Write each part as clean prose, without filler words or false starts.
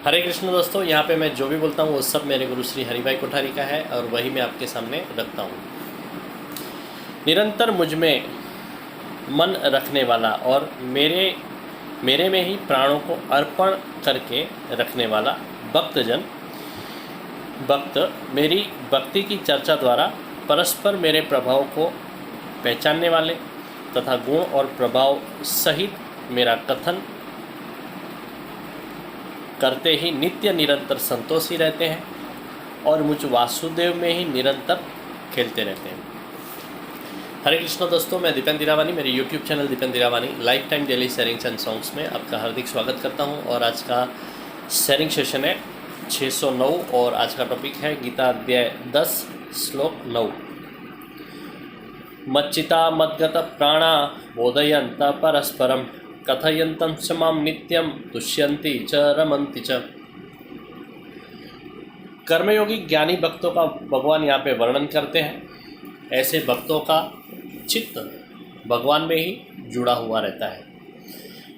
हरे कृष्ण दोस्तों, यहाँ पे मैं जो भी बोलता हूँ वो सब मेरे गुरु श्री हरिभाई कोठारी का है और वही मैं आपके सामने रखता हूँ। निरंतर मुझ में मन रखने वाला और मेरे में ही प्राणों को अर्पण करके रखने वाला भक्त मेरी भक्ति की चर्चा द्वारा परस्पर मेरे प्रभाव को पहचानने वाले तथा गुण और प्रभाव सहित मेरा कथन करते ही नित्य निरंतर संतोषी रहते हैं और मुझ वासुदेव में ही निरंतर खेलते रहते हैं। हरे कृष्ण दोस्तों, मैं दीपेंद्र हीरावानी, मेरे YouTube channel Dipendra Hirawani life time daily sharings and songs में आपका हार्दिक स्वागत करता हूं। और आज का शेयरिंग सेशन है 609 और आज का टॉपिक है गीता अध्याय 10 श्लोक 9। मच्चिता मद्गत प्राणा बोधयन्त परस्परम कथयन्तं च मां नित्यं तुष्यन्ति च रमन्ति च। कर्मयोगी ज्ञानी भक्तों का भगवान यहाँ पे वर्णन करते हैं। ऐसे भक्तों का चित्त भगवान में ही जुड़ा हुआ रहता है।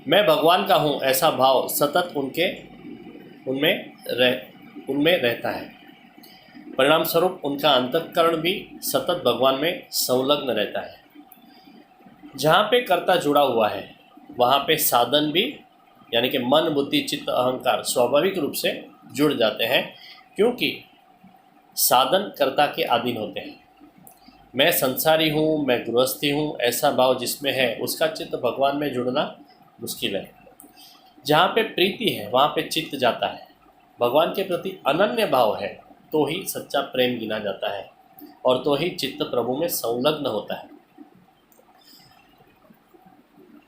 मैं भगवान का हूँ ऐसा भाव सतत उनमें रहता है। परिणाम स्वरूप उनका अंतःकरण भी सतत भगवान में संलग्न रहता है। जहाँ पे कर्ता जुड़ा हुआ है वहाँ पे साधन भी यानी कि मन, बुद्धि, चित्त, अहंकार स्वाभाविक रूप से जुड़ जाते हैं, क्योंकि साधन कर्ता के अधीन होते हैं। मैं संसारी हूँ, मैं गृहस्थी हूँ ऐसा भाव जिसमें है उसका चित्त भगवान में जुड़ना मुश्किल है। जहाँ पे प्रीति है वहाँ पे चित्त जाता है। भगवान के प्रति अनन्य भाव है तो ही सच्चा प्रेम गिना जाता है और तो ही चित्त प्रभु में संलग्न होता है।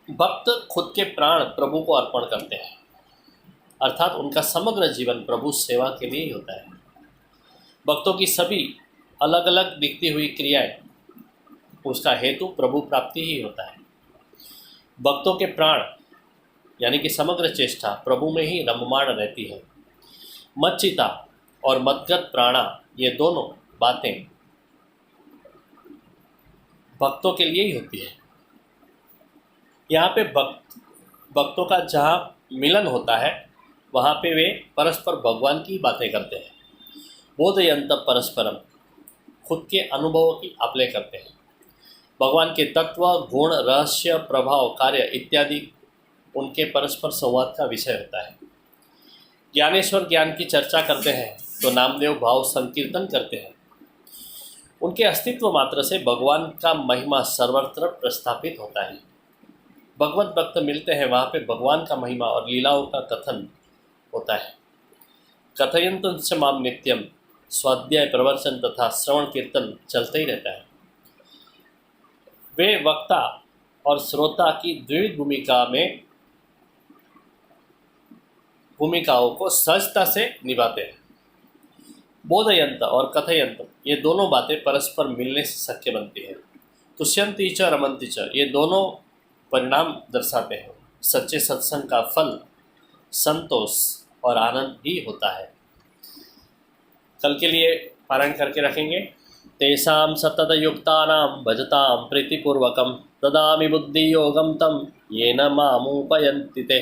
भक्त खुद के प्राण प्रभु को अर्पण करते हैं, अर्थात उनका समग्र जीवन प्रभु सेवा के लिए ही होता है। भक्तों की सभी अलग अलग दिखती हुई क्रियाएं उसका हेतु प्रभु प्राप्ति ही होता है। भक्तों के प्राण यानी कि समग्र चेष्टा प्रभु में ही रममाण रहती है। मच्चिता और मद्गत प्राणा ये दोनों बातें भक्तों के लिए ही होती है। यहाँ पे भक्तों का जहाँ मिलन होता है वहाँ पे वे परस्पर भगवान की बातें करते हैं। बोधयन्त परस्परम, खुद के अनुभवों की आपले करते हैं। भगवान के तत्व, गुण, रहस्य, प्रभाव, कार्य इत्यादि उनके परस्पर संवाद का विषय होता है। ज्ञानेश्वर ज्ञान की चर्चा करते हैं तो नामदेव भाव संकीर्तन करते हैं। उनके अस्तित्व मात्र से भगवान का महिमा सर्वत्र प्रस्थापित होता है। भगवत भक्त मिलते हैं वहाँ पे भगवान का महिमा और लीलाओं का कथन होता है। कथयन्तं च मां नित्यम, स्वाध्याय, प्रवचन तथा श्रवण कीर्तन चलते ही रहता है। वे वक्ता और श्रोता की द्विविध भूमिकाओं को सहजता से निभाते हैं। बोधयन्त और कथयन्त ये दोनों बातें परस्पर मिलने से शक्य बनती है। तुष्यन्ति च रमन्ति च ये दोनों परिणाम दर्शाते हैं। सच्चे सत्संग का फल संतोष और आनंद ही होता है। कल के लिए पारायण करके रखेंगे। तेषां सततयुक्तानां भजतां प्रीतिपूर्वकं ददामि बुद्धियोगं तं येन मामुपयन्ति ते।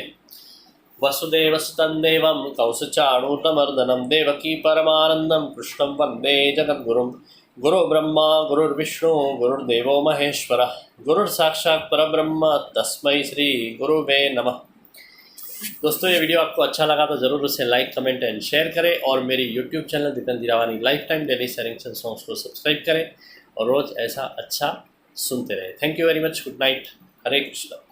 वसुदेवसुतं देवं कौसचाणूरमर्दनं देवकी परमानन्दं कृष्णं वन्दे जगद्गुरुं। गुरु ब्रह्मा गुरुर्विष्णु गुरुर्देवो महेश्वरः गुरुर्साक्षात् परब्रह्म तस्मै श्री गुरुवे नमः। दोस्तों, ये वीडियो आपको अच्छा लगा तो ज़रूर उसे लाइक, कमेंट एंड शेयर करें और मेरी YouTube channel Dipendra Hirawani life time daily sharings and songs को सब्सक्राइब करें और रोज़ ऐसा अच्छा सुनते रहें। Thank you very much. Good night. Hare Krishna.